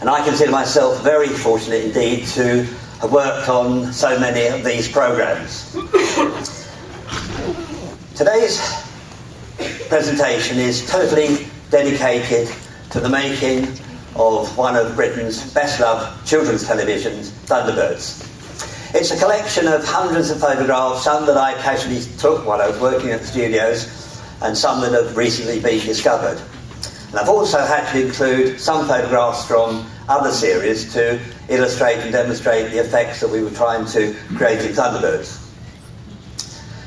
And I consider myself very fortunate indeed to have worked on so many of these programmes. Today's presentation is totally dedicated to the making of one of Britain's best-loved children's televisions, Thunderbirds. It's a collection of hundreds of photographs, some that I casually took while I was working at the studios, and some that have recently been discovered. And I've also had to include some photographs from other series to illustrate and demonstrate the effects that we were trying to create in Thunderbirds.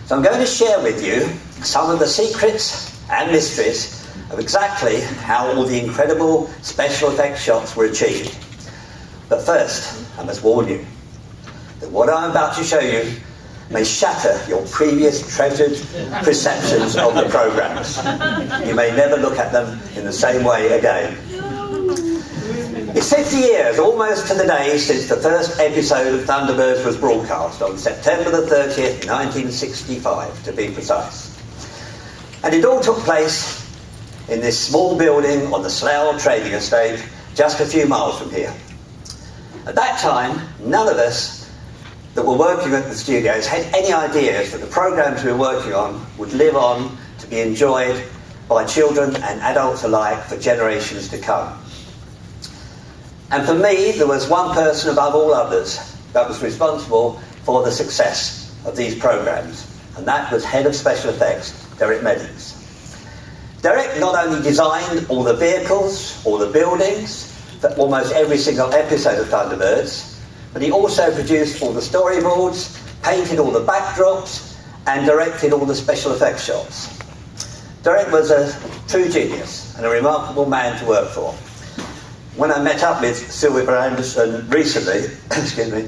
So I'm going to share with you some of the secrets and mysteries of exactly how all the incredible special effects shots were achieved. But first, I must warn you that what I'm about to show you may shatter your previous treasured perceptions of the programmes. You may never look at them in the same way again. It's 50 years, almost to the day, since the first episode of Thunderbirds was broadcast on September the 30th, 1965, to be precise. And it all took place in this small building on the Slough trading estate, just a few miles from here. At that time, none of us that were working at the studios had any ideas that the programmes we were working on would live on to be enjoyed by children and adults alike for generations to come. And for me, there was one person above all others that was responsible for the success of these programmes, and that was Head of Special Effects, Derek Meddings. Derek not only designed all the vehicles, all the buildings, for almost every single episode of Thunderbirds, but he also produced all the storyboards, painted all the backdrops, and directed all the special effects shots. Derek was a true genius and a remarkable man to work for. When I met up with Sylvia Fanderson recently, excuse me,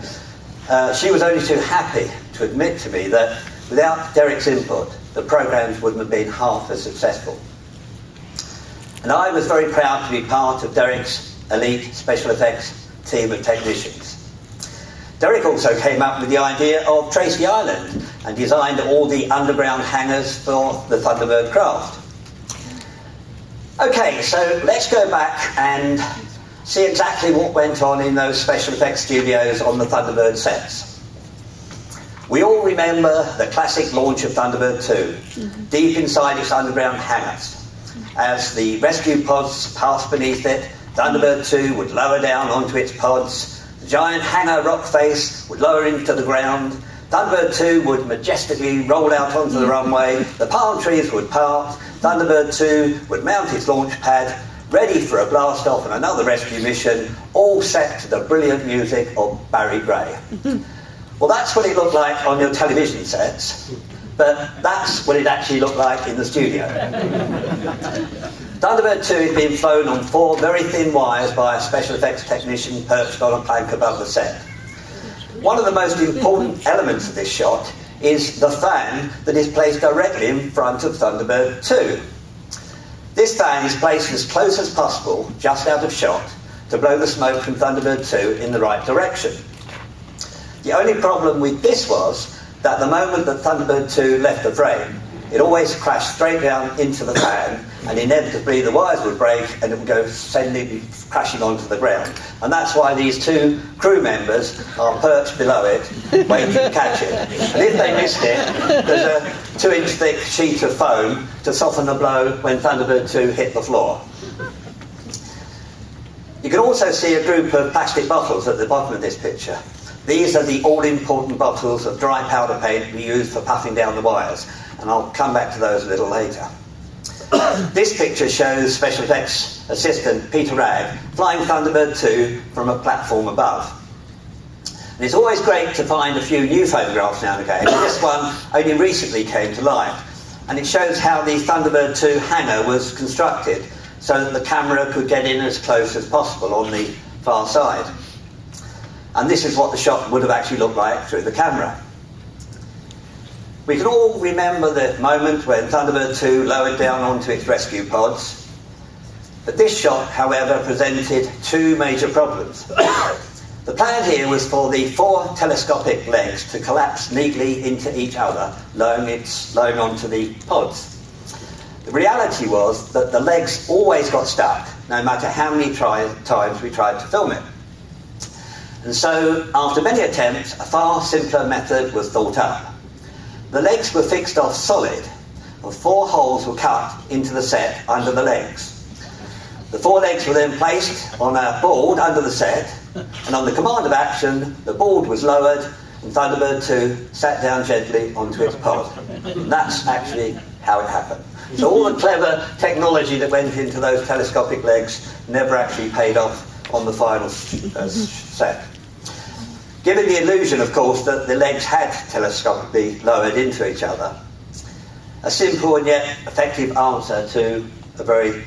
she was only too happy to admit to me that without Derek's input, the programmes wouldn't have been half as successful. And I was very proud to be part of Derek's elite special effects team of technicians. Derek also came up with the idea of Tracy Island and designed all the underground hangars for the Thunderbird craft. Okay, so let's go back and see exactly what went on in those special effects studios on the Thunderbird sets. We all remember the classic launch of Thunderbird 2, deep inside its underground hangars. As the rescue pods passed beneath it, Thunderbird 2 would lower down onto its pods. The giant hangar rock face would lower into the ground. Thunderbird 2 would majestically roll out onto the runway. The palm trees would part. Thunderbird 2 would mount its launch pad, ready for a blast off and another rescue mission, all set to the brilliant music of Barry Gray. Well, that's what it looked like on your television sets, but that's what it actually looked like in the studio. Thunderbird 2 had been flown on 4 very thin wires by a special effects technician perched on a plank above the set. One of the most important elements of this shot is the fan that is placed directly in front of Thunderbird 2. This fan is placed as close as possible, just out of shot, to blow the smoke from Thunderbird 2 in the right direction. The only problem with this was that the moment that Thunderbird 2 left the frame, it always crashed straight down into the fan, and inevitably the wires would break and it would go sending crashing onto the ground. And that's why these 2 crew members are perched below it, waiting to catch it. And if they missed it, there's a 2-inch thick sheet of foam to soften the blow when Thunderbird 2 hit the floor. You can also see a group of plastic bottles at the bottom of this picture. These are the all-important bottles of dry powder paint we use for puffing down the wires, and I'll come back to those a little later. This picture shows special effects assistant Peter Ragg flying Thunderbird 2 from a platform above. And it's always great to find a few new photographs now and again. This one only recently came to light, and it shows how the Thunderbird 2 hangar was constructed so that the camera could get in as close as possible on the far side. And this is what the shot would have actually looked like through the camera. We can all remember the moment when Thunderbird 2 lowered down onto its rescue pods. But this shot, however, presented 2 major problems. The plan here was for the 4 telescopic legs to collapse neatly into each other, lowering onto the pods. The reality was that the legs always got stuck no matter how many times we tried to film it. And so, after many attempts, a far simpler method was thought up. The legs were fixed off solid, and 4 holes were cut into the set under the legs. The 4 legs were then placed on a board under the set, and on the command of action, the board was lowered, and Thunderbird 2 sat down gently onto its pod. And that's actually how it happened. So all the clever technology that went into those telescopic legs never actually paid off on the final set. Given the illusion, of course, that the legs had telescopically lowered into each other, a simple and yet effective answer to a very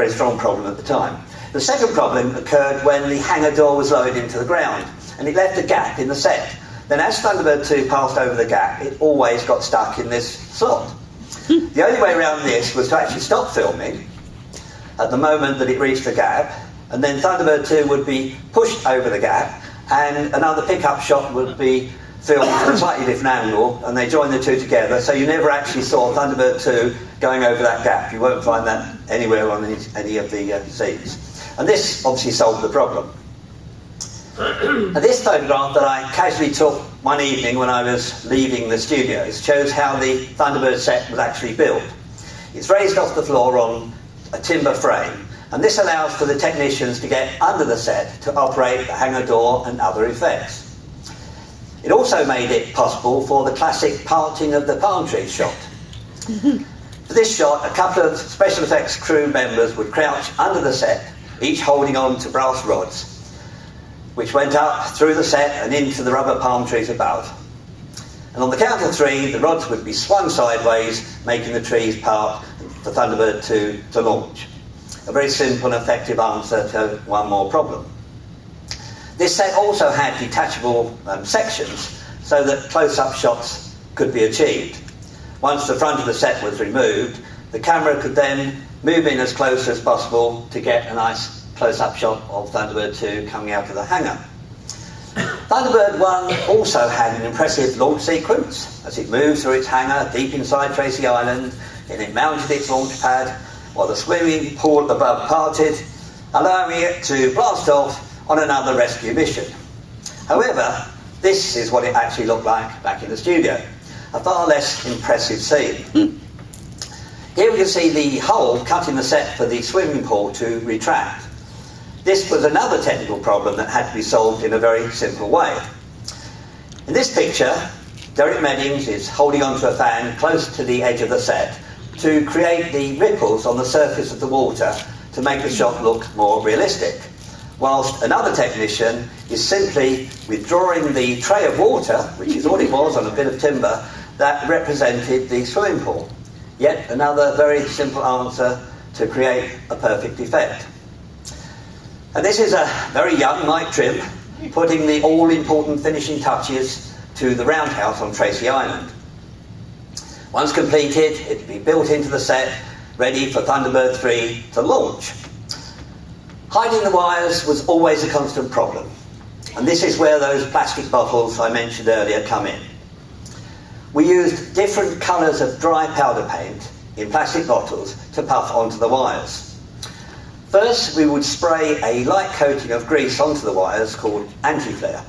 strong problem at the time. The second problem occurred when the hangar door was lowered into the ground, and it left a gap in the set. Then as Thunderbird 2 passed over the gap, it always got stuck in this slot. The only way around this was to actually stop filming at the moment that it reached the gap, and then Thunderbird 2 would be pushed over the gap, and another pickup shot would be filmed from a slightly different angle, and they joined the two together, so you never actually saw Thunderbird 2 going over that gap. You won't find that anywhere on any of the scenes. And this obviously solved the problem. And this photograph that I casually took one evening when I was leaving the studios shows how the Thunderbird set was actually built. It's raised off the floor on a timber frame, and this allows for the technicians to get under the set to operate the hangar door and other effects. It also made it possible for the classic parting of the palm tree shot. For this shot, a couple of special effects crew members would crouch under the set, each holding on to brass rods, which went up through the set and into the rubber palm trees above. And on the count of 3, the rods would be swung sideways, making the trees part for Thunderbird 2 to launch. A very simple and effective answer to one more problem. This set also had detachable sections so that close-up shots could be achieved. Once the front of the set was removed, the camera could then move in as close as possible to get a nice close-up shot of Thunderbird 2 coming out of the hangar. Thunderbird 1 also had an impressive launch sequence as it moved through its hangar deep inside Tracy Island, and it mounted its launch pad while the swimming pool above parted, allowing it to blast off on another rescue mission. However, this is what it actually looked like back in the studio. A far less impressive scene. Here we can see the hole cut in the set for the swimming pool to retract. This was another technical problem that had to be solved in a very simple way. In this picture, Derek Meddings is holding onto a fan close to the edge of the set to create the ripples on the surface of the water to make the shot look more realistic, whilst another technician is simply withdrawing the tray of water, which is all it was on a bit of timber, that represented the swimming pool. Yet another very simple answer to create a perfect effect. And this is a very young Mike Trim putting the all-important finishing touches to the roundhouse on Tracy Island. Once completed, it would be built into the set, ready for Thunderbird 3 to launch. Hiding the wires was always a constant problem, and this is where those plastic bottles I mentioned earlier come in. We used different colours of dry powder paint in plastic bottles to puff onto the wires. First, we would spray a light coating of grease onto the wires called anti-flare.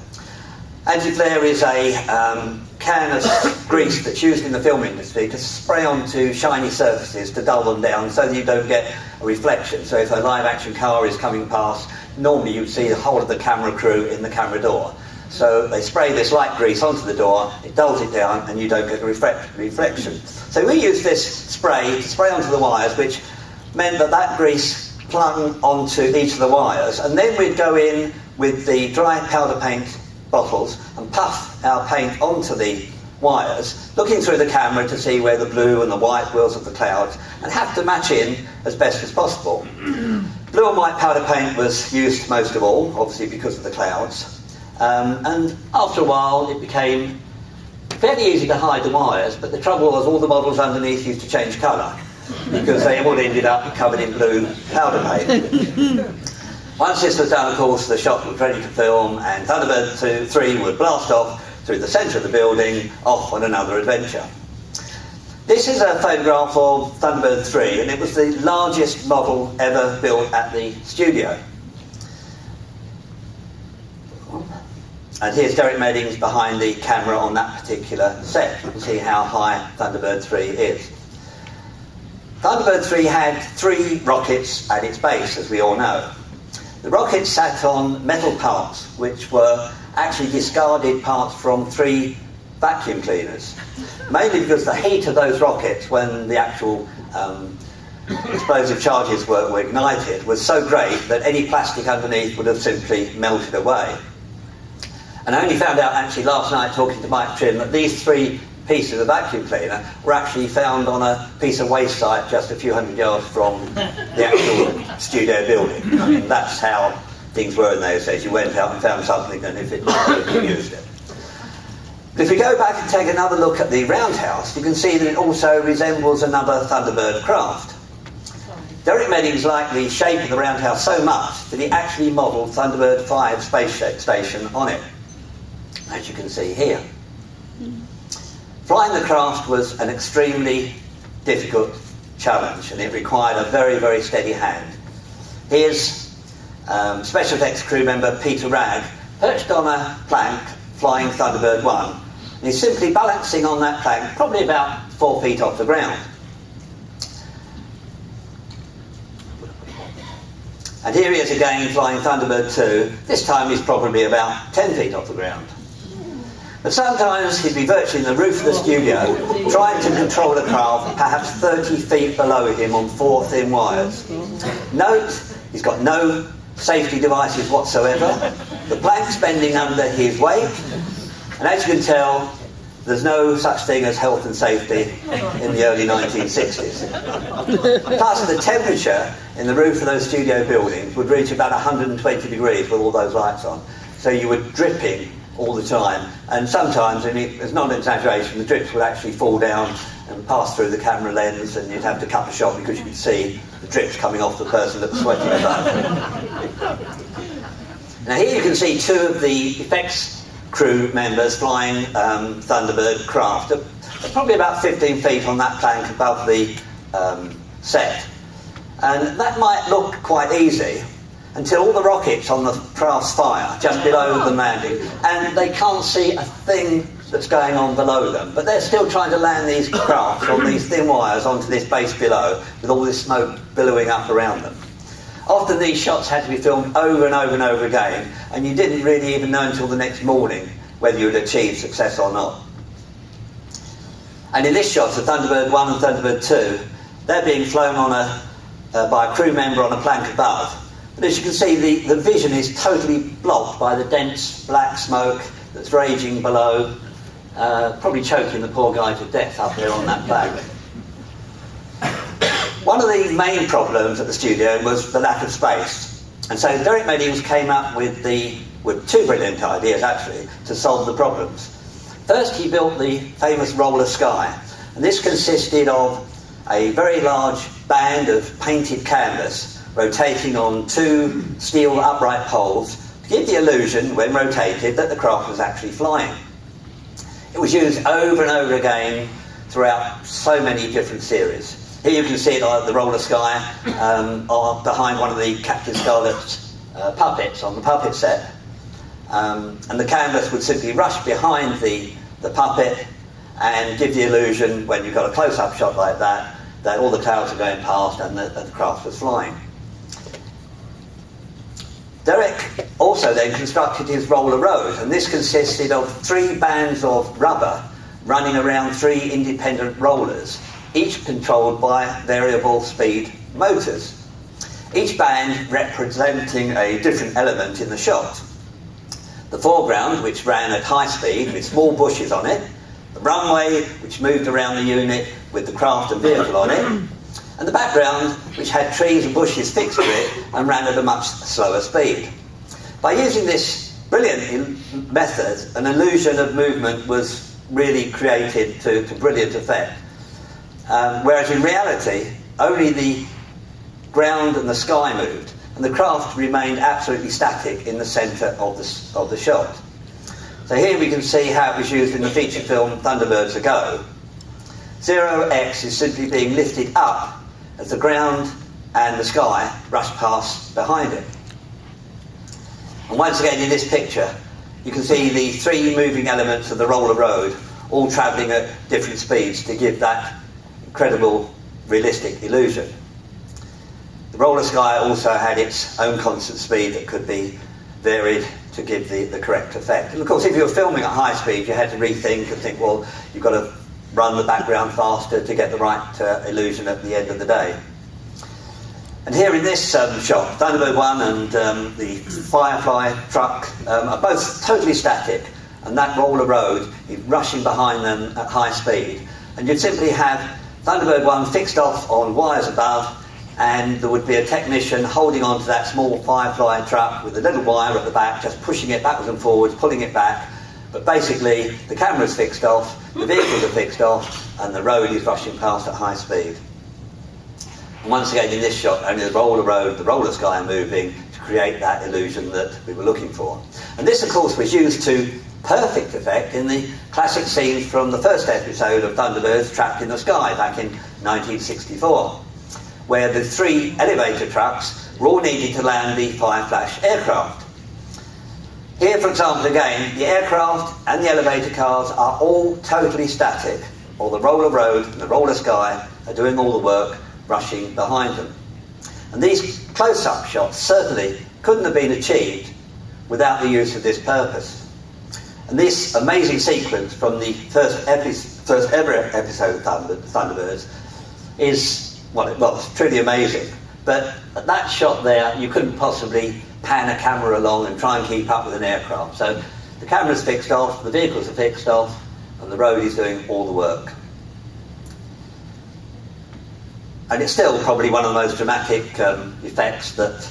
Anti-flare is a can of grease that's used in the film industry to spray onto shiny surfaces to dull them down so that you don't get a reflection. So if a live action car is coming past, normally you'd see the whole of the camera crew in the camera door. So they spray this light grease onto the door, it dulls it down, and you don't get a reflection. So we used this spray to spray onto the wires, which meant that that grease clung onto each of the wires, and then we'd go in with the dry powder paint bottles and puff our paint onto the wires, looking through the camera to see where the blue and the white wheels of the clouds, and have to match in as best as possible. Blue and white powder paint was used most of all, obviously because of the clouds. And after a while it became fairly easy to hide the wires, but the trouble was all the models underneath used to change colour because they all ended up covered in blue powder paint. Once this was done, of course, the shot was ready to film, and Thunderbird 3 would blast off through the centre of the building, off on another adventure. This is a photograph of Thunderbird 3, and it was the largest model ever built at the studio. And here's Derek Meddings behind the camera on that particular set. You can see how high Thunderbird 3 is. Thunderbird 3 had 3 rockets at its base, as we all know. The rockets sat on metal parts, which were actually discarded parts from 3 vacuum cleaners. Mainly because the heat of those rockets, when the actual explosive charges were ignited, was so great that any plastic underneath would have simply melted away. And I only found out actually last night, talking to Mike Trim, that these 3 pieces of vacuum cleaner were actually found on a piece of waste site just a few hundred yards from the actual studio building. And that's how things were in those days. You went out and found something, and if it was, you used it. But if we go back and take another look at the roundhouse, you can see that it also resembles another Thunderbird craft. Derek Meddings liked the shape of the roundhouse so much that he actually modelled Thunderbird 5 space station on it, as you can see here. Flying the craft was an extremely difficult challenge, and it required a very, very steady hand. Here's Special Effects crew member Peter Ragg, perched on a plank flying Thunderbird 1. And he's simply balancing on that plank, probably about 4 feet off the ground. And here he is again flying Thunderbird 2. This time he's probably about 10 feet off the ground. But sometimes he'd be virtually in the roof of the studio, trying to control the craft perhaps 30 feet below him on 4 thin wires. Note, he's got no safety devices whatsoever. The plank's bending under his weight, and as you can tell, there's no such thing as health and safety in the early 1960s. Plus, the temperature in the roof of those studio buildings would reach about 120 degrees with all those lights on. So you were dripping all the time, and sometimes, and it's not an exaggeration, the drips would actually fall down and pass through the camera lens, and you'd have to cut the shot because you could see the drips coming off the person that was sweating above. Now here you can see 2 of the effects crew members flying Thunderbird craft, probably about 15 feet on that plank above the set. And that might look quite easy until all the rockets on the craft's fire just below the landing, and they can't see a thing that's going on below them. But they're still trying to land these crafts on these thin wires onto this base below, with all this smoke billowing up around them. Often these shots had to be filmed over and over and over again, and you didn't really even know until the next morning whether you had achieved success or not. And in this shot, the Thunderbird 1 and Thunderbird 2, they're being flown on by a crew member on a plank above. But as you can see, the vision is totally blocked by the dense black smoke that's raging below, probably choking the poor guy to death up there on that plank. One of the main problems at the studio was the lack of space. And so Derek Meddings came up with 2 brilliant ideas, actually, to solve the problems. First, he built the famous roller sky. And this consisted of a very large band of painted canvas rotating on 2 steel upright poles to give the illusion, when rotated, that the craft was actually flying. It was used over and over again throughout so many different series. Here you can see it on the roller sky, or behind one of the Captain Scarlet's puppets on the puppet set. And the canvas would simply rush behind the puppet and give the illusion, when you've got a close-up shot like that, that all the clouds are going past and that the craft was flying. Derek also then constructed his roller road, and this consisted of 3 bands of rubber running around 3 independent rollers, each controlled by variable speed motors, each band representing a different element in the shot. The foreground, which ran at high speed with small bushes on it, the runway, which moved around the unit with the craft and vehicle on it, and the background, which had trees and bushes fixed to it and ran at a much slower speed. By using this brilliant method, an illusion of movement was really created to brilliant effect. Whereas in reality, only the ground and the sky moved, and the craft remained absolutely static in the centre of the shot. So here we can see how it was used in the feature film Thunderbirds Ago. 0X is simply being lifted up as the ground and the sky rush past behind it. And once again in this picture, you can see the three moving elements of the roller road all travelling at different speeds to give that incredible realistic illusion. The roller sky also had its own constant speed that could be varied to give the correct effect. And of course, if you were filming at high speed, you had to rethink and think, well, you've got to run the background faster to get the right illusion at the end of the day. And here in this shot, Thunderbird 1 and the Firefly truck are both totally static, and that roller road is rushing behind them at high speed. And you'd simply have Thunderbird 1 fixed off on wires above, and there would be a technician holding onto that small Firefly truck with a little wire at the back, just pushing it backwards and forwards, pulling it back. But basically, the camera's fixed off, the vehicles are fixed off, and the road is rushing past at high speed. And once again, in this shot, only the roller road, the roller sky are moving to create that illusion that we were looking for. And this, of course, was used to perfect effect in the classic scenes from the first episode of Thunderbirds Trapped in the Sky back in 1964, where the three elevator trucks were all needed to land the Fireflash aircraft. Here, for example, again, the aircraft and the elevator cars are all totally static, while the roller road and the roller sky are doing all the work, rushing behind them. And these close-up shots certainly couldn't have been achieved without the use of this purpose. And this amazing sequence from the first ever episode of Thunderbirds is, well, it was truly amazing. But at that shot there, you couldn't possibly pan a camera along and try and keep up with an aircraft. So the camera's fixed off, the vehicles are fixed off, and the road is doing all the work. And it's still probably one of the most dramatic effects that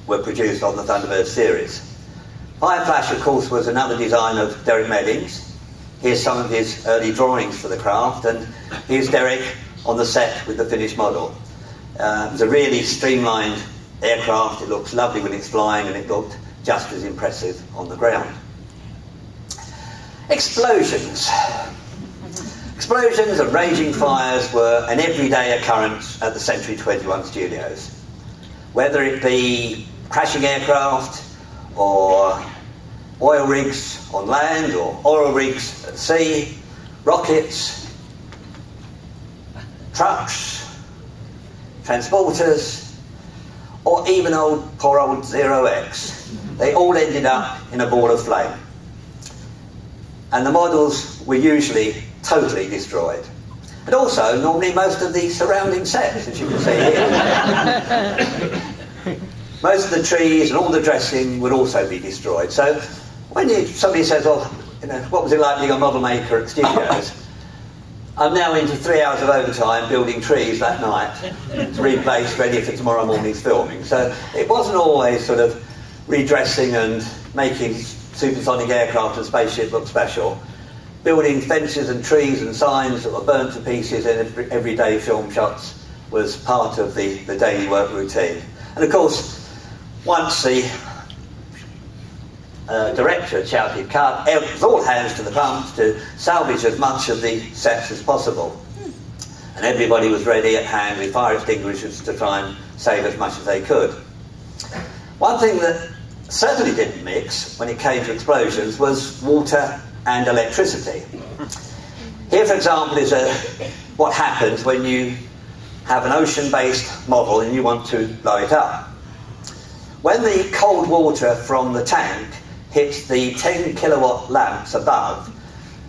were produced on the Thunderbird series. Fireflash, of course, was another design of Derek Meddings. Here's some of his early drawings for the craft, and here's Derek on the set with the finished model. It's a really streamlined aircraft. It looks lovely when it's flying, and it looked just as impressive on the ground. Explosions. Explosions and raging fires were an everyday occurrence at the Century 21 studios. Whether it be crashing aircraft, or oil rigs on land, or oil rigs at sea, rockets, trucks, transporters, or even poor old 0X. They all ended up in a ball of flame. And the models were usually totally destroyed. And also, normally, most of the surrounding sets, as you can see here. Most of the trees and all the dressing would also be destroyed. So when somebody says, well, you know, what was it like being a model maker at studios? I'm now into 3 hours of overtime building trees that night to replace ready for tomorrow morning's filming. So it wasn't always sort of redressing and making supersonic aircraft and spaceship look special. Building fences and trees and signs that were burnt to pieces in everyday film shots was part of the daily work routine. And of course, once the director had shouted cut, it was all hands to the pumps to salvage as much of the sets as possible. And everybody was ready at hand with fire extinguishers to try and save as much as they could. One thing that certainly didn't mix when it came to explosions was water and electricity. Here, for example, is what happens when you have an ocean-based model and you want to blow it up. When the cold water from the tank hits the 10 kilowatt lamps above,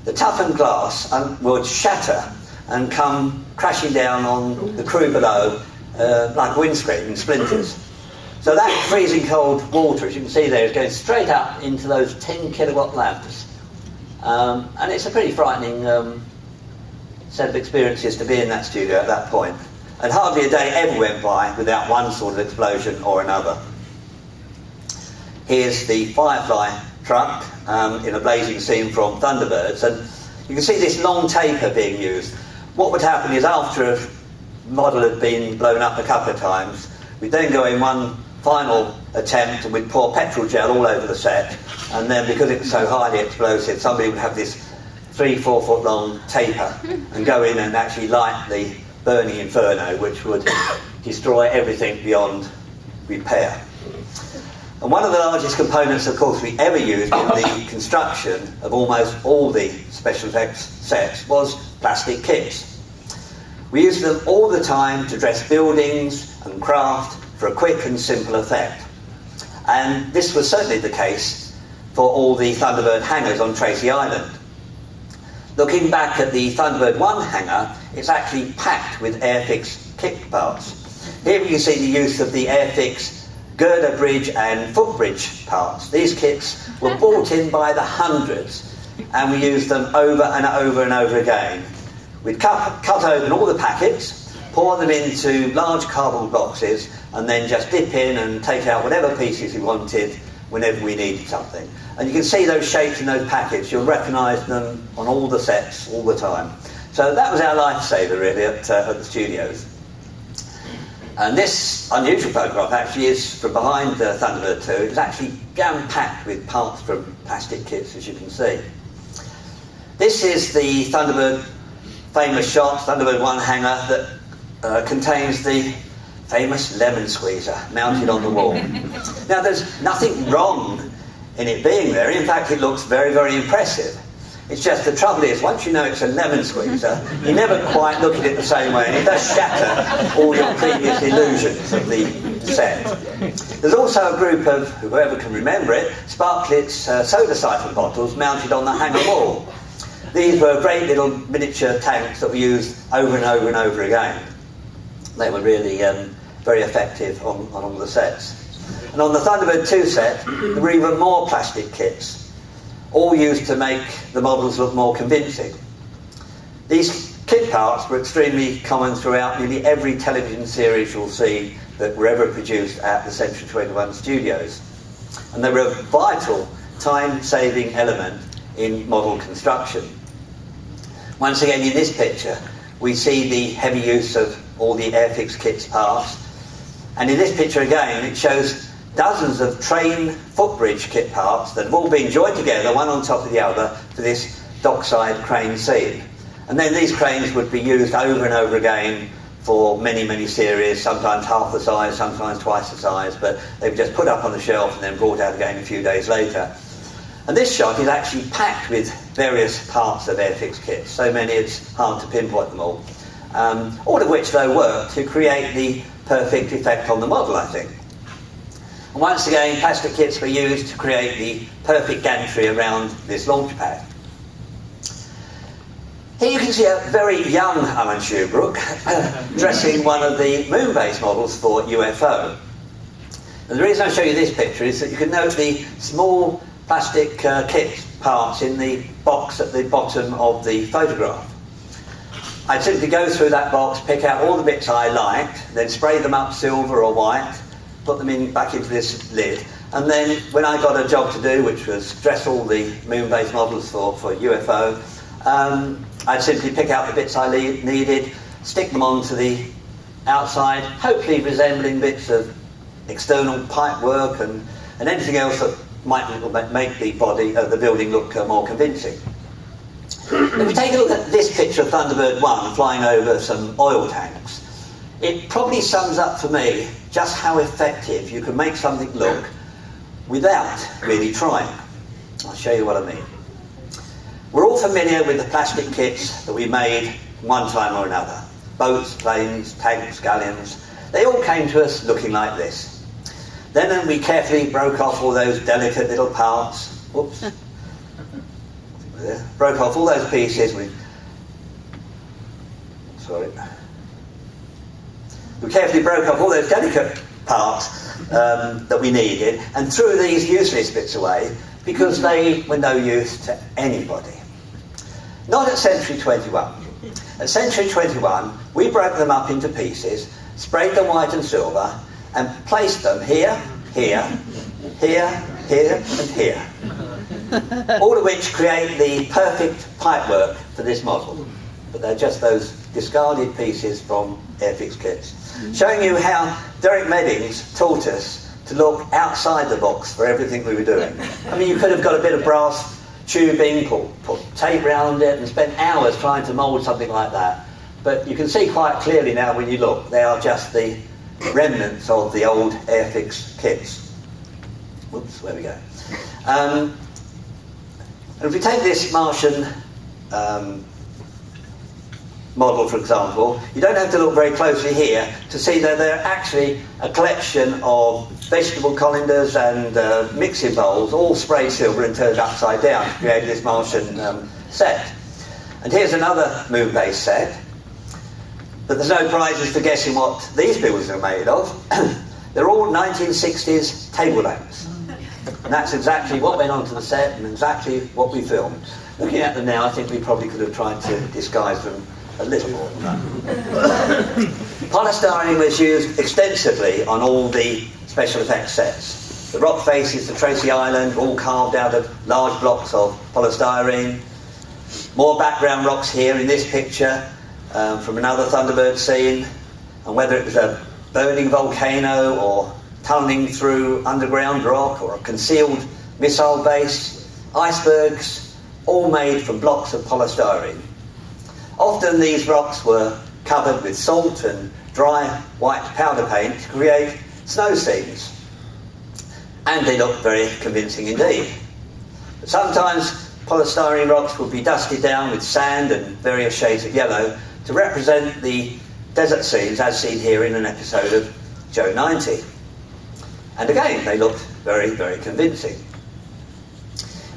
the toughened glass would shatter and come crashing down on the crew below like a windscreen in splinters. So that freezing cold water, as you can see there, is going straight up into those 10 kilowatt lamps. And it's a pretty frightening set of experiences to be in that studio at that point. And hardly a day ever went by without one sort of explosion or another. Here's the Firefly truck in a blazing scene from Thunderbirds, and you can see this long taper being used. What would happen is after a model had been blown up a couple of times, we'd then go in one final attempt and we'd pour petrol gel all over the set, and then because it was so highly explosive, somebody would have this 3-4 foot long taper and go in and actually light the burning inferno, which would destroy everything beyond repair. And one of the largest components, of course, we ever used in the construction of almost all the special effects sets was plastic kits. We used them all the time to dress buildings and craft for a quick and simple effect. And this was certainly the case for all the Thunderbird hangars on Tracy Island. Looking back at the Thunderbird 1 hangar, it's actually packed with Airfix kit parts. Here you see the use of the Airfix girder bridge and footbridge parts. These kits were bought in by the hundreds, and we used them over and over and over again. We'd cut open all the packets, pour them into large cardboard boxes, and then just dip in and take out whatever pieces we wanted whenever we needed something. And you can see those shapes in those packets. You'll recognise them on all the sets all the time. So that was our lifesaver really at the studios. And this unusual photograph actually is from behind the Thunderbird 2. It's actually jam-packed with parts from plastic kits, as you can see. This is the Thunderbird famous shot, Thunderbird 1 hangar, that contains the famous lemon squeezer mounted on the wall. Now, there's nothing wrong in it being there. In fact, it looks very, very impressive. It's just the trouble is, once you know it's a lemon squeezer, you never quite look at it the same way, and it does shatter all your previous illusions of the set. There's also a group of, whoever can remember it, Sparklets soda siphon bottles mounted on the hangar wall. These were great little miniature tanks that were used over and over and over again. They were really very effective on all the sets. And on the Thunderbird 2 set, there were even more plastic kits, all used to make the models look more convincing. These kit parts were extremely common throughout nearly every television series you'll see that were ever produced at the Century 21 studios. And they were a vital time-saving element in model construction. Once again, in this picture, we see the heavy use of all the Airfix kits parts. And in this picture again, it shows dozens of train footbridge kit parts that have all been joined together, one on top of the other, for this dockside crane scene. And then these cranes would be used over and over again for many, many series, sometimes half the size, sometimes twice the size, but they were just put up on the shelf and then brought out again a few days later. And this shot is actually packed with various parts of Airfix kits, so many it's hard to pinpoint them all. All of which, though, work to create the perfect effect on the model, I think. And once again, plastic kits were used to create the perfect gantry around this launch pad. Here you can see a very young Alan Shubrook dressing one of the moon-based models for UFO. And the reason I show you this picture is that you can note the small plastic kit parts in the box at the bottom of the photograph. I'd simply go through that box, pick out all the bits I liked, then spray them up silver or white, put them back into this lid, and then when I got a job to do, which was dress all the moon-based models for UFO, I'd simply pick out the bits I needed, stick them onto the outside, hopefully resembling bits of external pipe work and anything else that might make the body of the building look more convincing. If we take a look at this picture of Thunderbird 1 flying over some oil tanks, it probably sums up for me just how effective you can make something look without really trying. I'll show you what I mean. We're all familiar with the plastic kits that we made one time or another. Boats, planes, tanks, galleons. They all came to us looking like this. Then we carefully broke off all those delicate little parts. Whoops. Broke off all those pieces. We carefully broke off all those delicate parts that we needed and threw these useless bits away because they were no use to anybody. Not at Century 21. At Century 21, we broke them up into pieces, sprayed them white and silver, and placed them here, here, here, here, and here. All of which create the perfect pipework for this model. But they're just those discarded pieces from Airfix kits. Showing you how Derek Meddings taught us to look outside the box for everything we were doing. I mean, you could have got a bit of brass tubing, put tape round it, and spent hours trying to mould something like that. But you can see quite clearly now when you look, they are just the remnants of the old Airfix kits. Whoops, there we go. And if we take this Martian model, for example, you don't have to look very closely here to see that they're actually a collection of vegetable colanders and mixing bowls, all sprayed silver and turned upside down to create this Martian set. And here's another moon-based set, but there's no prizes for guessing what these buildings are made of. They're all 1960s table lamps. And that's exactly what went onto the set and exactly what we filmed. Looking at them now, I think we probably could have tried to disguise them a little more than that. Polystyrene was used extensively on all the special effects sets. The rock faces, the Tracy Island, all carved out of large blocks of polystyrene. More background rocks here in this picture from another Thunderbird scene. And whether it was a burning volcano or tunnelling through underground rock or a concealed missile base, icebergs, all made from blocks of polystyrene. Often these rocks were covered with salt and dry white powder paint to create snow scenes. And they looked very convincing indeed. But sometimes polystyrene rocks would be dusted down with sand and various shades of yellow to represent the desert scenes as seen here in an episode of Joe 90. And again, they looked very, very convincing.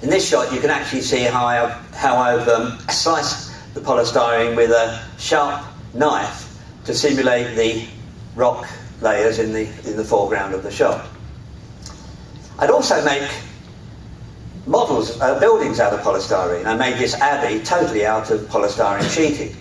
In this shot, you can actually see how I've sliced the polystyrene with a sharp knife to simulate the rock layers in the foreground of the shot. I'd also make models, buildings out of polystyrene. I made this abbey totally out of polystyrene sheeting.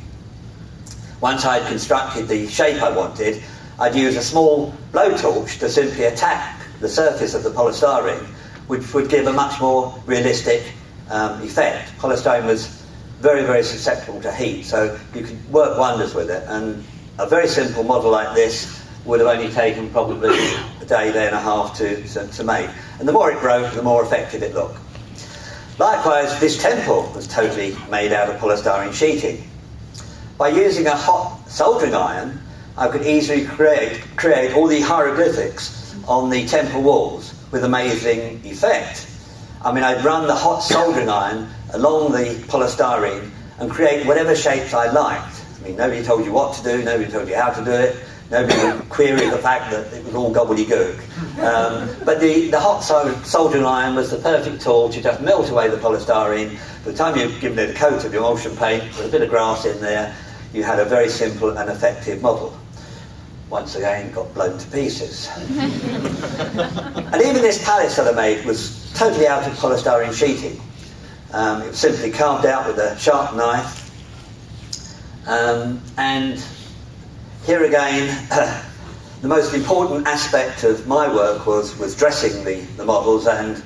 Once I'd constructed the shape I wanted, I'd use a small blowtorch to simply attack the surface of the polystyrene, which would give a much more realistic effect. Polystyrene was very, very susceptible to heat, so you could work wonders with it. And a very simple model like this would have only taken probably a day and a half to make. And the more it broke, the more effective it looked. Likewise, this temple was totally made out of polystyrene sheeting. By using a hot soldering iron, I could easily create all the hieroglyphics on the temple walls with amazing effect. I mean, I'd run the hot soldering iron along the polystyrene and create whatever shapes I liked. I mean, nobody told you what to do, nobody told you how to do it, nobody would query the fact that it was all gobbledygook. But the hot soldering iron was the perfect tool to just melt away the polystyrene. By the time you've given it a coat of emulsion paint with a bit of grass in there, you had a very simple and effective model. Once again, got blown to pieces. And even this palace that I made was totally out of polystyrene sheeting. It was simply carved out with a sharp knife. And here again, the most important aspect of my work was dressing the models and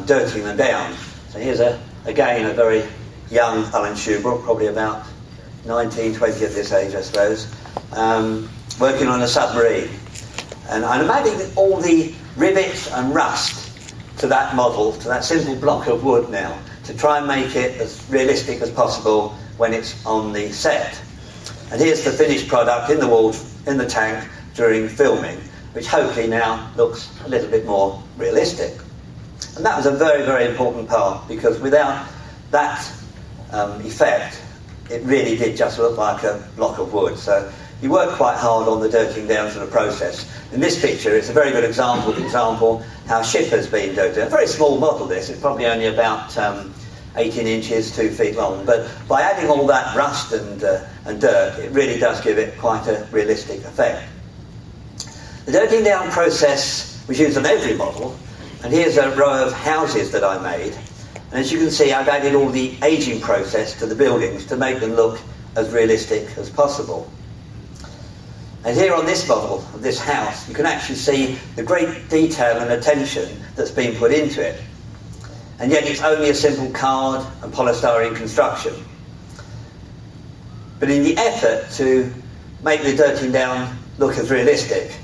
dirtying them down. So here's again a very young Alan Shubrook, probably about 19, 20 at this age, I suppose, working on a submarine. And I'm adding all the rivets and rust to that model, to that simple block of wood now, to try and make it as realistic as possible when it's on the set. And here's the finished product in the walls, in the tank during filming, which hopefully now looks a little bit more realistic. And that was a very, very important part, because without that effect, it really did just look like a block of wood. So you work quite hard on the dirtying down to the process. In this picture, it's a very good example how a ship has been dirtied. A very small model, this. It's probably only about 18 inches, 2 feet long. But by adding all that rust and dirt, it really does give it quite a realistic effect. The dirtying down process was used on every model. And here's a row of houses that I made. And as you can see, I've added all the aging process to the buildings to make them look as realistic as possible. And here on this model of this house, you can actually see the great detail and attention that's been put into it. And yet it's only a simple card and polystyrene construction. But in the effort to make the dirtying down look as realistic,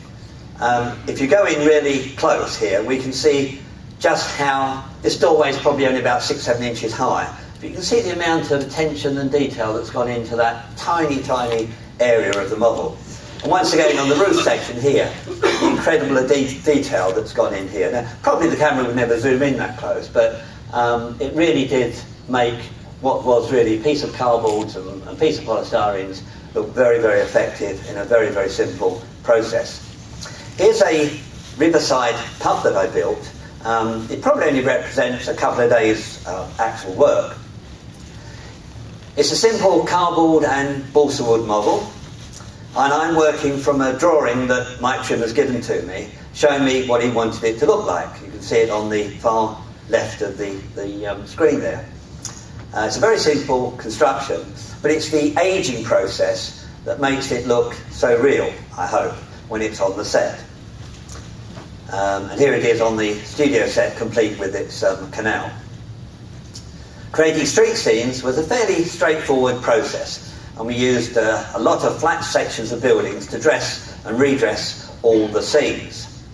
if you go in really close here, we can see just how this doorway is probably only about 6-7 inches high. But you can see the amount of attention and detail that's gone into that tiny, tiny area of the model. And once again, on the roof section here, the incredible detail that's gone in here. Now, probably the camera would never zoom in that close, but it really did make what was really a piece of cardboard and a piece of polystyrenes look very, very effective in a very, very simple process. Here's a riverside pub that I built. It probably only represents a couple of days' actual work. It's a simple cardboard and balsa wood model, and I'm working from a drawing that Mike Trim has given to me, showing me what he wanted it to look like. You can see it on the far left of the screen there. It's a very simple construction, but it's the aging process that makes it look so real, I hope, when it's on the set. And here it is on the studio set, complete with its canal. Creating street scenes was a fairly straightforward process, and we used a lot of flat sections of buildings to dress and redress all the scenes.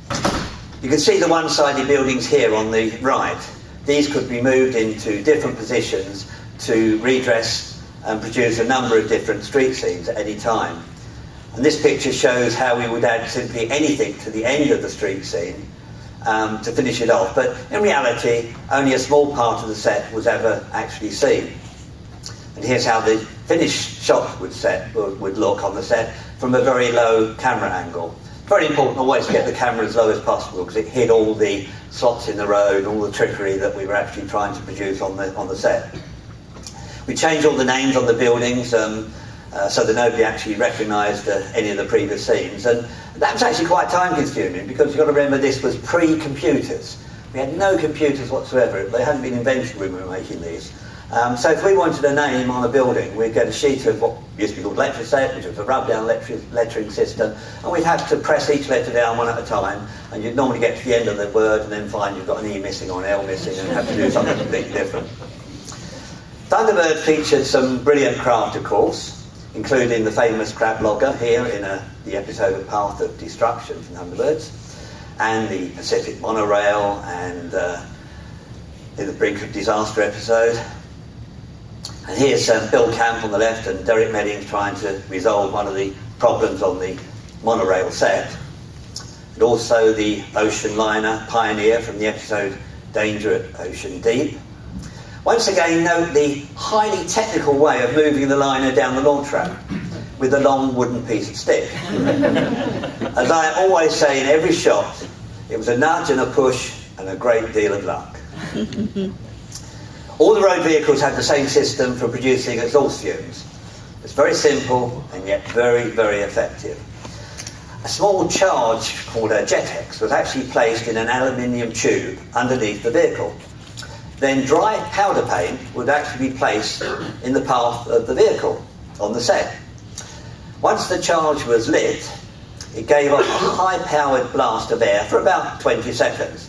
You can see the one-sided buildings here on the right. These could be moved into different positions to redress and produce a number of different street scenes at any time. And this picture shows how we would add simply anything to the end of the street scene to finish it off. But in reality, only a small part of the set was ever actually seen. And here's how the finished shot would look on the set from a very low camera angle. Very important always to get the camera as low as possible, because it hid all the slots in the road, all the trickery that we were actually trying to produce on the set. We changed all the names on the buildings so that nobody actually recognised any of the previous scenes. And that was actually quite time consuming, because you've got to remember this was pre-computers. We had no computers whatsoever. They hadn't been invented when we were making these. So if we wanted a name on a building, we'd get a sheet of what used to be called letter-set, which was a rub-down lettering system, and we'd have to press each letter down one at a time, and you'd normally get to the end of the word and then find you've got an E missing or an L missing and have to do something completely different. Thunderbird featured some brilliant craft, of course, including the famous crab logger here in the episode of Path of Destruction from Thunderbirds, and the Pacific monorail, and in the Brink of Disaster episode. And here's Bill Camp on the left and Derek Meddings trying to resolve one of the problems on the monorail set. And also the ocean liner Pioneer from the episode Danger at Ocean Deep. Once again, note the highly technical way of moving the liner down the launch ramp with a long wooden piece of stick. As I always say in every shot, it was a nudge and a push and a great deal of luck. All the road vehicles had the same system for producing exhaust fumes. It's very simple and yet very, very effective. A small charge called a Jetex was actually placed in an aluminium tube underneath the vehicle. Then dry powder paint would actually be placed in the path of the vehicle on the set. Once the charge was lit, it gave off a high-powered blast of air for about 20 seconds.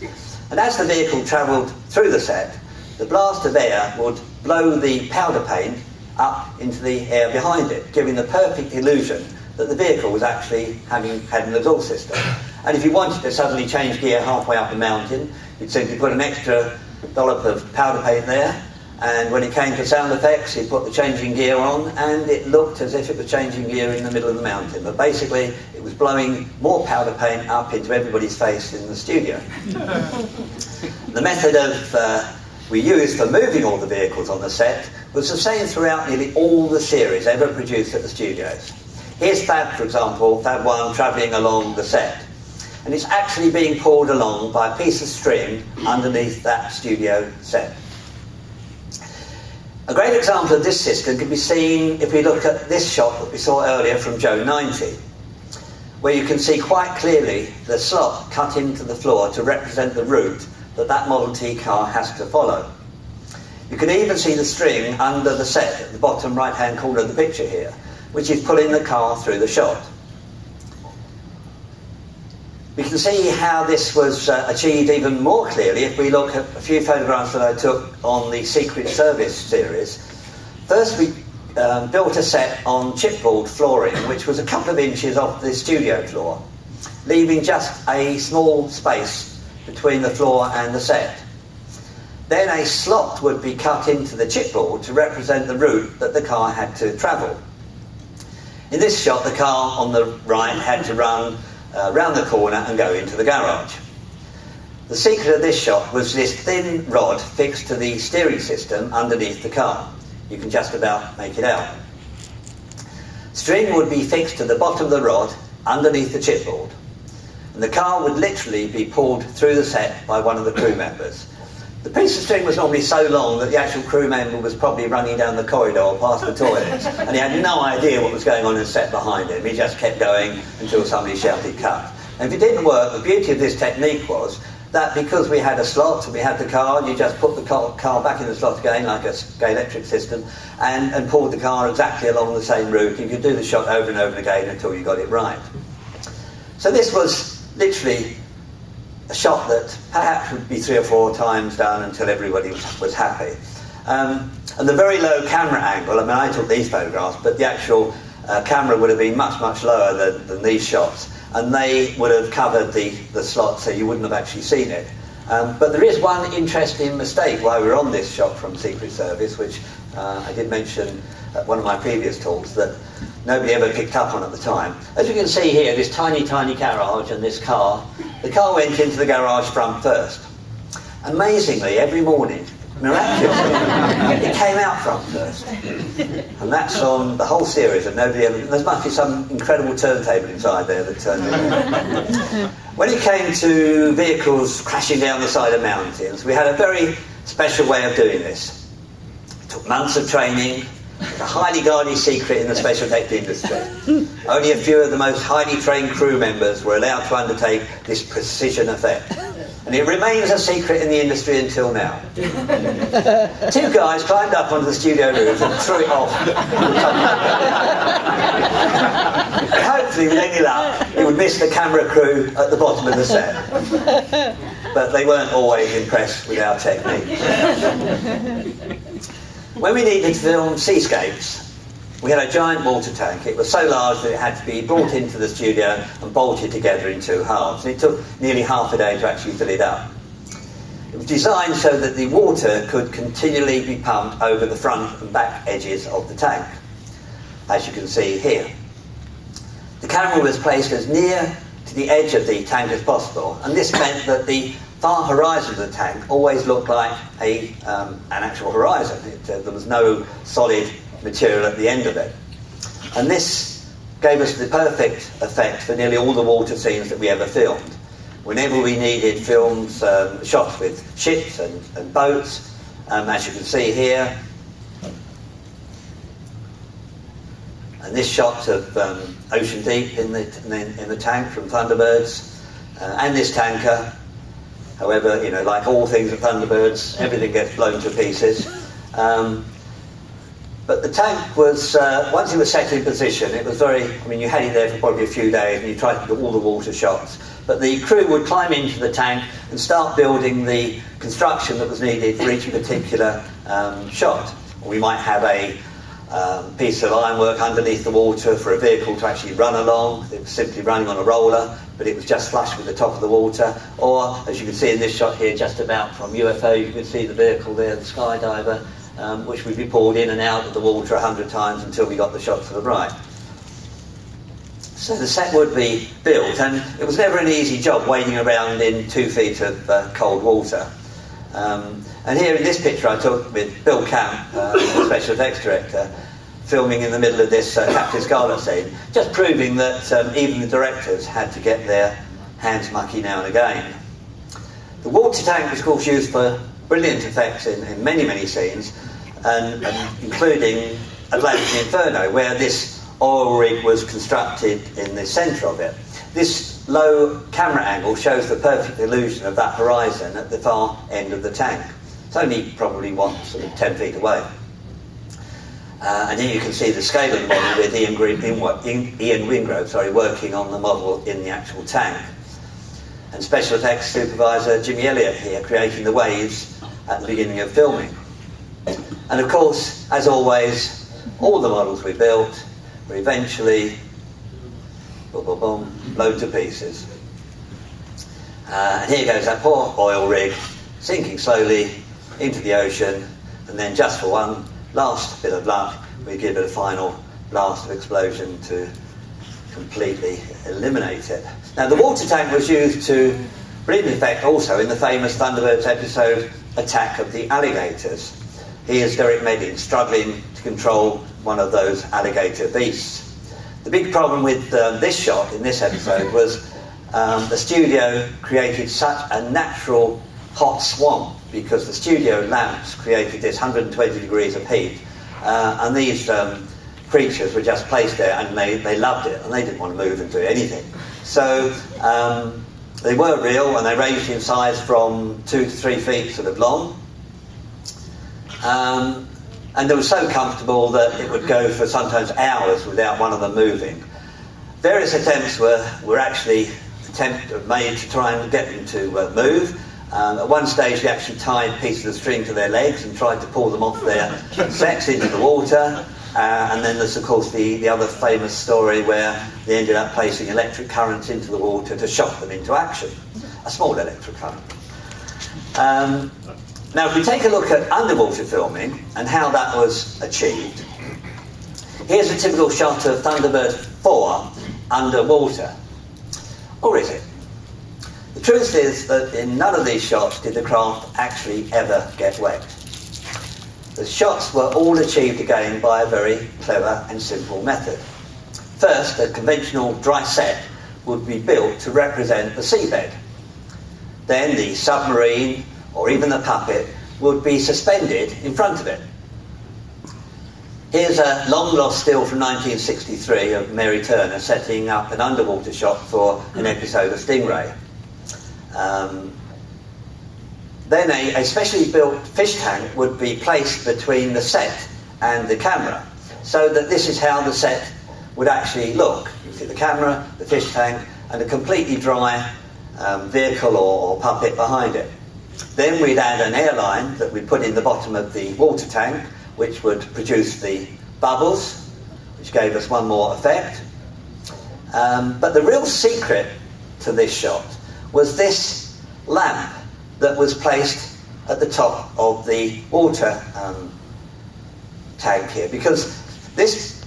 And as the vehicle travelled through the set, the blast of air would blow the powder paint up into the air behind it, giving the perfect illusion that the vehicle was actually had an exhaust system. And if you wanted to suddenly change gear halfway up a mountain, you'd simply put an extra dollop of powder paint there, and when it came to sound effects, you'd put the changing gear on, and it looked as if it was changing gear in the middle of the mountain. But basically, it was blowing more powder paint up into everybody's face in the studio. The method we used for moving all the vehicles on the set was the same throughout nearly all the series ever produced at the studios. Here's Fab, for example, Fab 1 travelling along the set. And it's actually being pulled along by a piece of string underneath that studio set. A great example of this system can be seen if we look at this shot that we saw earlier from Joe 90, where you can see quite clearly the slot cut into the floor to represent the route that Model T car has to follow. You can even see the string under the set at the bottom right-hand corner of the picture here, which is pulling the car through the shot. We can see how this was achieved even more clearly if we look at a few photographs that I took on the Secret Service series. First, we built a set on chipboard flooring, which was a couple of inches off the studio floor, leaving just a small space between the floor and the set. Then a slot would be cut into the chipboard to represent the route that the car had to travel. In this shot, the car on the right had to run round the corner and go into the garage. The secret of this shot was this thin rod fixed to the steering system underneath the car. You can just about make it out. String would be fixed to the bottom of the rod underneath the chipboard, and the car would literally be pulled through the set by one of the crew members. The piece of string was normally so long that the actual crew member was probably running down the corridor past the toilets, and he had no idea what was going on in the set behind him. He just kept going until somebody shouted cut. And if it didn't work, the beauty of this technique was that because we had a slot and we had the car, you just put the car back in the slot again, like a electric system, and pulled the car exactly along the same route. You could do the shot over and over again until you got it right. So this was literally a shot that perhaps would be 3 or 4 times done until everybody was happy. And the very low camera angle, I mean, I took these photographs, but the actual camera would have been much, much lower than these shots, and they would have covered the slot so you wouldn't have actually seen it. But there is one interesting mistake while we were on this shot from Secret Service, which I did mention at one of my previous talks, that nobody ever picked up on at the time. As you can see here, this tiny, tiny garage and this car, the car went into the garage front first. Amazingly, every morning, miraculously, it came out front first. And that's on the whole series, and nobody ever... There must be some incredible turntable inside there that turned it on. When it came to vehicles crashing down the side of mountains, we had a very special way of doing this. It took months of training. It's a highly guarded secret in the special effects industry. Only a few of the most highly trained crew members were allowed to undertake this precision effect. And it remains a secret in the industry until now. 2 guys climbed up onto the studio roof and threw it off. Hopefully, with any luck, it would miss the camera crew at the bottom of the set. But they weren't always impressed with our technique. When we needed to film seascapes, we had a giant water tank. It was so large that it had to be brought into the studio and bolted together in 2 halves. And it took nearly half a day to actually fill it up. It was designed so that the water could continually be pumped over the front and back edges of the tank, as you can see here. The camera was placed as near to the edge of the tank as possible, and this meant that the far horizon of the tank always looked like an actual horizon. There was no solid material at the end of it. And this gave us the perfect effect for nearly all the water scenes that we ever filmed. Whenever we needed films, shots with ships and boats, as you can see here, and this shot of Ocean Deep in the tank from Thunderbirds, and this tanker. However, you know, like all things at Thunderbirds, everything gets blown to pieces. But the tank was, once it was set in position, it was very, I mean, you had it there for probably a few days and you tried to do all the water shots. But the crew would climb into the tank and start building the construction that was needed for each particular shot. We might have a piece of ironwork underneath the water for a vehicle to actually run along. It was simply running on a roller, but it was just flush with the top of the water. Or, as you can see in this shot here, just about from UFO, you can see the vehicle there, the skydiver, which would be pulled in and out of the water 100 times until we got the shot to the right. So the set would be built, and it was never an easy job wading around in 2 feet of cold water. And here in this picture I took with Bill Camp, the special effects director, filming in the middle of this Captain Scarlet scene, just proving that even the directors had to get their hands mucky now and again. The water tank was, of course, used for brilliant effects in many, many scenes, and including Atlantic Inferno, where this oil rig was constructed in the centre of it. This low camera angle shows the perfect illusion of that horizon at the far end of the tank. It's only probably sort of 10 feet away. And here you can see the scale of the model with Ian Wingrove working on the model in the actual tank. And special effects supervisor Jimmy Elliott here creating the waves at the beginning of filming. And of course, as always, all the models we built were eventually blown to pieces. And here goes that poor oil rig, sinking slowly into the ocean, and then just for one last bit of luck, we give it a final blast of explosion to completely eliminate it. Now, the water tank was used to bring effect also in the famous Thunderbirds episode, Attack of the Alligators. Here's Derek Medding struggling to control one of those alligator beasts. The big problem with this shot in this episode was the studio created such a natural hot swamp because the studio lamps created this 120 degrees of heat, and these creatures were just placed there, and they loved it, and they didn't want to move and do anything. So they were real, and they ranged in size from 2 to 3 feet sort of long. And they were so comfortable that it would go for sometimes hours without one of them moving. Various attempts were actually made to try and get them to move. At one stage we actually tied pieces of string to their legs and tried to pull them off their sets into the water. And then there's of course the other famous story where they ended up placing electric currents into the water to shock them into action. A small electric current. Now, if we take a look at underwater filming and how that was achieved, here's a typical shot of Thunderbird 4 underwater. Or is it? The truth is that in none of these shots did the craft actually ever get wet. The shots were all achieved again by a very clever and simple method. First, a conventional dry set would be built to represent the seabed. Then the submarine, or even the puppet, would be suspended in front of it. Here's a long-lost still from 1963 of Mary Turner setting up an underwater shot for an episode of Stingray. Then a specially built fish tank would be placed between the set and the camera, so that this is how the set would actually look. You see the camera, the fish tank, and a completely dry vehicle or puppet behind it. Then we'd add an airline that we'd put in the bottom of the water tank, which would produce the bubbles, which gave us one more effect. But the real secret to this shot was this lamp that was placed at the top of the water tank here, because this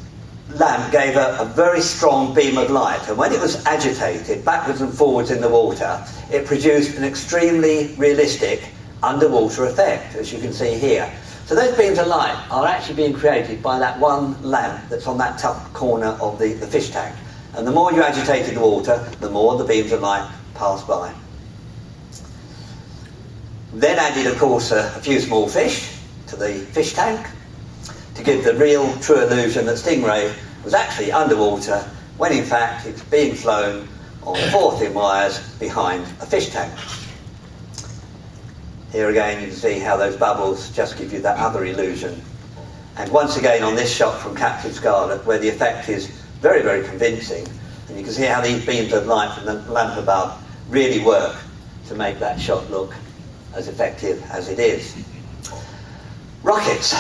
lamp gave a very strong beam of light, and when it was agitated backwards and forwards in the water, it produced an extremely realistic underwater effect, as you can see here. So those beams of light are actually being created by that one lamp that's on that top corner of the fish tank. And the more you agitated the water, the more the beams of light passed by. Then added, of course, a few small fish to the fish tank to give the real, true illusion that Stingray was actually underwater, when in fact it's being flown on 4 thin wires behind a fish tank. Here again you can see how those bubbles just give you that other illusion. And once again on this shot from Captain Scarlet, where the effect is very, very convincing, and you can see how these beams of light from the lamp above really work to make that shot look as effective as it is. Rockets.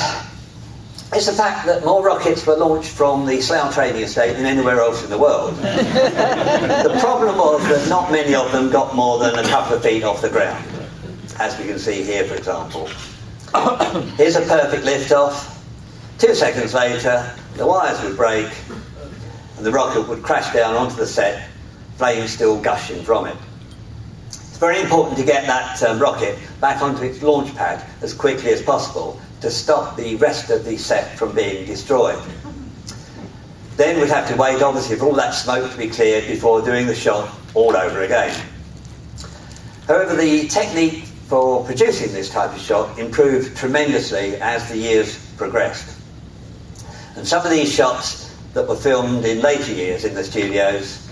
It's the fact that more rockets were launched from the Slough training estate than anywhere else in the world. The problem was that not many of them got more than a couple of feet off the ground, as we can see here, for example. Here's a perfect lift-off. 2 seconds later, the wires would break, and the rocket would crash down onto the set, flames still gushing from it. It's very important to get that rocket back onto its launch pad as quickly as possible to stop the rest of the set from being destroyed. Then we'd have to wait, obviously, for all that smoke to be cleared before doing the shot all over again. However, the technique for producing this type of shot improved tremendously as the years progressed. And some of these shots that were filmed in later years in the studios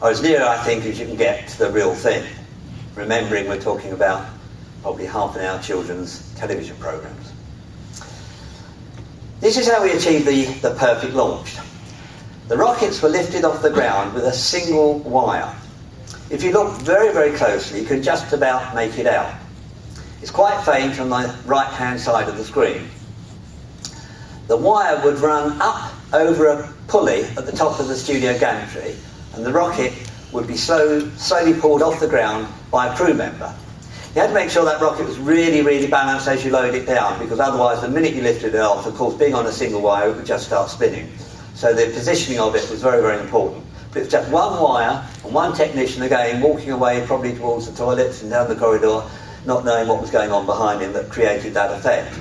are as near, I think, as you can get to the real thing. Remembering we're talking about probably half-an-hour children's television programs. This is how we achieved the perfect launch. The rockets were lifted off the ground with a single wire. If you look very, very closely, you can just about make it out. It's quite faint on the right-hand side of the screen. The wire would run up over a pulley at the top of the studio gantry, and the rocket would be slowly pulled off the ground by a crew member. You had to make sure that rocket was really, really balanced as you load it down, because otherwise, the minute you lifted it off, of course, being on a single wire, it would just start spinning. So the positioning of it was very, very important. But it was just one wire and one technician, again, walking away probably towards the toilets and down the corridor, not knowing what was going on behind him, that created that effect.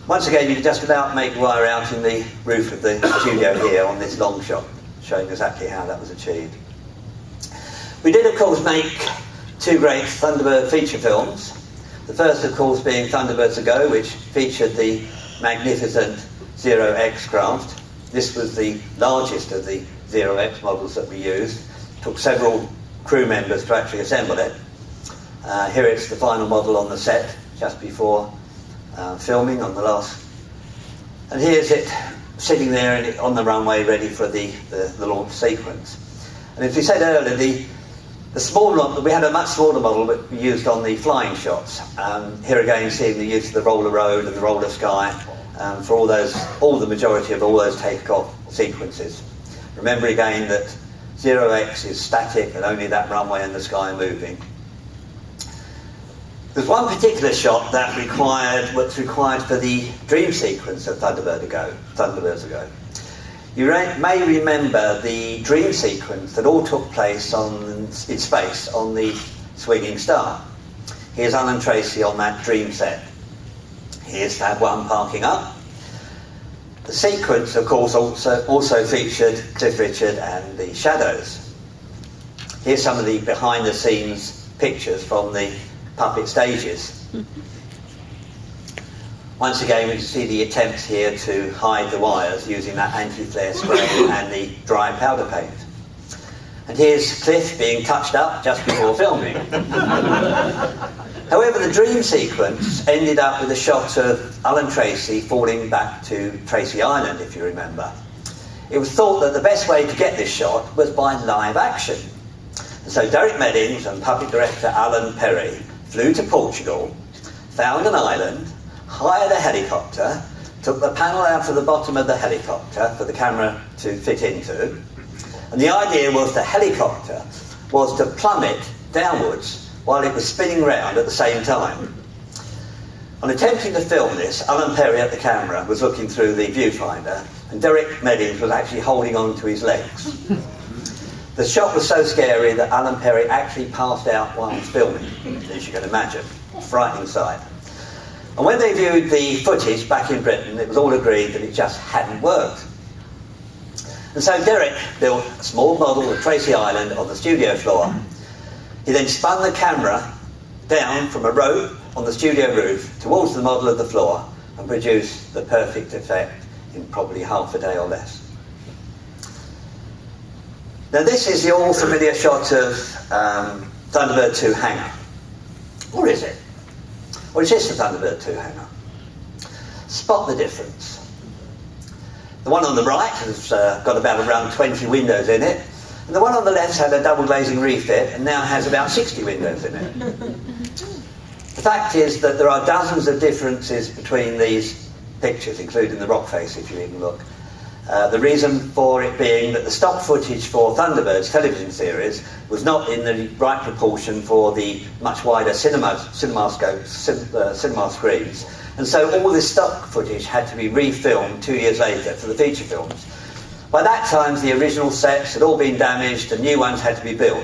Once again, you can just about make the wire out in the roof of the studio here on this long shot, showing exactly how that was achieved. We did, of course, make two great Thunderbird feature films. The first, of course, being Thunderbirds Ago, which featured the magnificent Zero X craft. This was the largest of the Zero X models that we used. It took several crew members to actually assemble it. Here it's the final model on the set, just before filming on the last. And here's it sitting there on the runway ready for the launch sequence. And as we said earlier, the small model, we had a much smaller model that we used on the flying shots. Here again, seeing the use of the roller road and the roller sky for the majority of all those takeoff sequences. Remember again that Zero X is static and only that runway and the sky moving. There's one particular shot that what's required for the dream sequence of Thunderbirds Ago. You may remember the dream sequence that all took place in space on the Swinging Star. Here's Alan Tracy on that dream set. Here's Fab 1 parking up. The sequence, of course, also featured Cliff Richard and the Shadows. Here's some of the behind-the-scenes pictures from the puppet stages. Once again, we can see the attempts here to hide the wires using that anti-flare spray and the dry powder paint. And here's Cliff being touched up just before filming. However, the dream sequence ended up with a shot of Alan Tracy falling back to Tracy Island, if you remember. It was thought that the best way to get this shot was by live action. And so Derek Meddings and puppet director Alan Perry flew to Portugal, found an island, hired a helicopter, took the panel out of the bottom of the helicopter for the camera to fit into, and the idea was the helicopter was to plummet downwards while it was spinning round at the same time. On attempting to film this, Alan Perry at the camera was looking through the viewfinder, and Derek Meddings was actually holding on to his legs. The shot was so scary that Alan Perry actually passed out while filming, as you can imagine. Frightening sight. And when they viewed the footage back in Britain, it was all agreed that it just hadn't worked. And so Derek built a small model of Tracy Island on the studio floor. He then spun the camera down from a rope on the studio roof towards the model of the floor and produced the perfect effect in probably half a day or less. Now this is the all familiar shot of Thunderbird 2 hangar. Or is it? Or is this the Thunderbird 2 hangar? Spot the difference. The one on the right has got about around 20 windows in it, and the one on the left had a double glazing refit and now has about 60 windows in it. The fact is that there are dozens of differences between these pictures, including the rock face if you even look. The reason for it being that the stock footage for Thunderbird's television series was not in the right proportion for the much wider cinema screens. And so all this stock footage had to be refilmed 2 years later for the feature films. By that time, the original sets had all been damaged and new ones had to be built.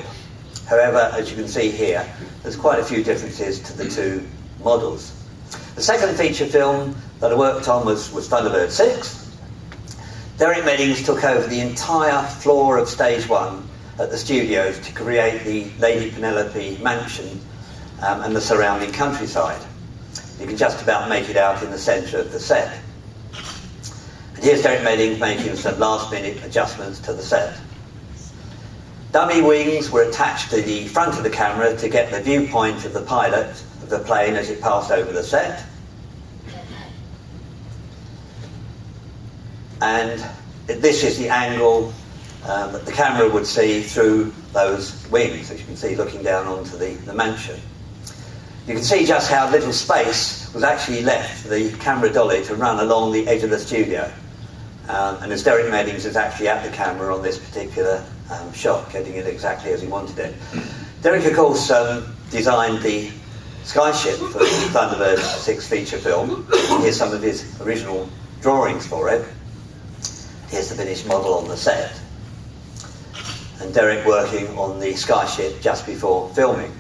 However, as you can see here, there's quite a few differences to the two models. The second feature film that I worked on was Thunderbird 6. Derek Meddings took over the entire floor of Stage 1 at the studios to create the Lady Penelope mansion and the surrounding countryside. You can just about make it out in the centre of the set. And here's Derek Meddings making some last-minute adjustments to the set. Dummy wings were attached to the front of the camera to get the viewpoint of the pilot of the plane as it passed over the set. And this is the angle that the camera would see through those wings, as you can see looking down onto the mansion. You can see just how little space was actually left for the camera dolly to run along the edge of the studio. And as Derek Meddings is actually at the camera on this particular shot, getting it exactly as he wanted it. Derek, of course, designed the skyship for Thunderbird's 6th feature film. Here's some of his original drawings for it. Here's the finished model on the set. And Derek working on the skyship just before filming.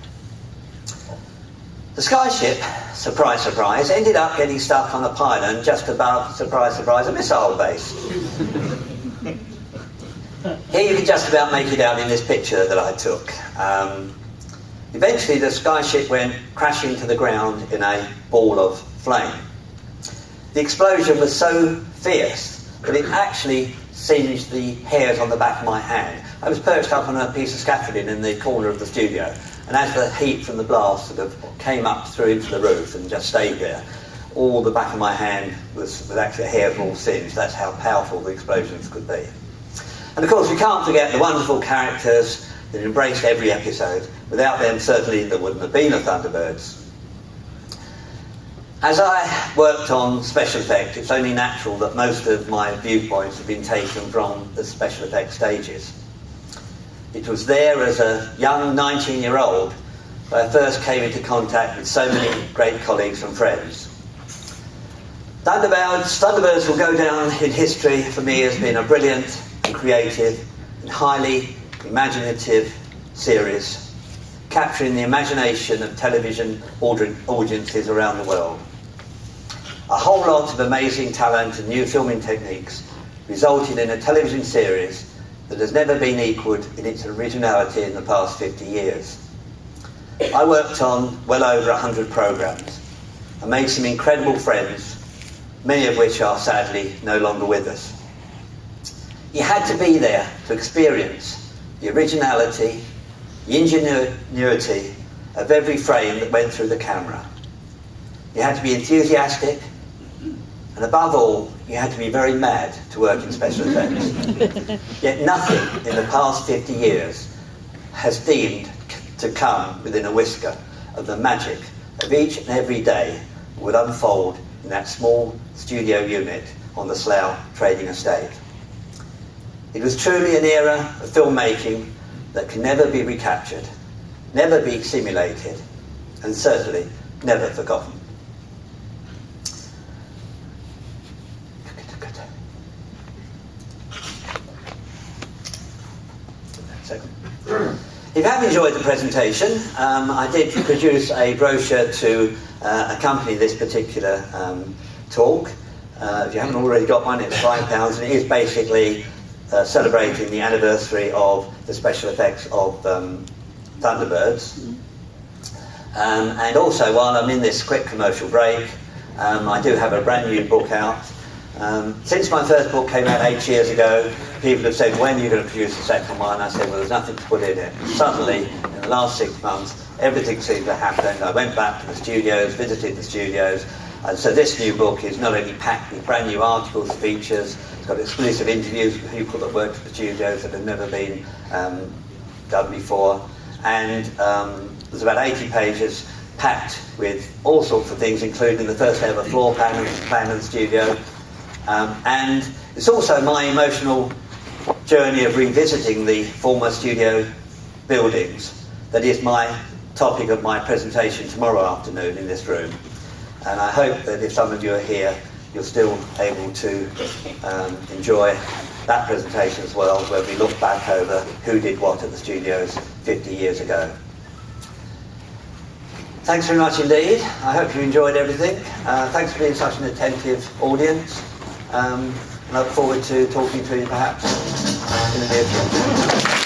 The skyship, surprise, surprise, ended up getting stuck on a pylon just above, surprise, surprise, a missile base. Here you can just about make it out in this picture that I took. Eventually the skyship went crashing to the ground in a ball of flame. The explosion was so fierce that it actually singed the hairs on the back of my hand. I was perched up on a piece of scaffolding in the corner of the studio, and as the heat from the blast sort of came up through into the roof and just stayed there, all the back of my hand was actually a hair all singed. That's how powerful the explosions could be. And of course we can't forget the wonderful characters that embraced every episode. Without them certainly there wouldn't have been a Thunderbirds. As I worked on special effects, it's only natural that most of my viewpoints have been taken from the special effects stages. It was there as a young 19-year-old that I first came into contact with so many great colleagues and friends. Thunderbirds will go down in history for me as being a brilliant and creative and highly imaginative series, capturing the imagination of television audiences around the world. A whole lot of amazing talent and new filming techniques resulted in a television series that has never been equalled in its originality in the past 50 years. I worked on well over 100 programmes and made some incredible friends, many of which are sadly no longer with us. You had to be there to experience the originality, the ingenuity of every frame that went through the camera. You had to be enthusiastic, and above all, you had to be very mad to work in special effects. Yet nothing in the past 50 years has deemed to come within a whisker of the magic of each and every day that would unfold in that small studio unit on the Slough trading estate. It was truly an era of filmmaking that can never be recaptured, never be simulated, and certainly never forgotten. If you have enjoyed the presentation, I did produce a brochure to accompany this particular talk. If you haven't already got one, it's £5, and it is basically celebrating the anniversary of the special effects of Thunderbirds. And also, while I'm in this quick commercial break, I do have a brand new book out. Since my first book came out 8 years ago, people have said, when are you going to produce the second one? I said, well, there's nothing to put in it. Suddenly, in the last 6 months, everything seemed to happen. I went back to the studios, visited the studios, and so this new book is not only packed with brand new articles, features, it's got exclusive interviews with people that worked at the studios that have never been done before, and there's about 80 pages packed with all sorts of things, including the first ever floor plan of the studio. And it's also my emotional journey of revisiting the former studio buildings that is my topic of my presentation tomorrow afternoon in this room. And I hope that if some of you are here, you're still able to enjoy that presentation as well, where we look back over who did what at the studios 50 years ago. Thanks very much indeed. I hope you enjoyed everything. Thanks for being such an attentive audience. I look forward to talking to you perhaps in the near future.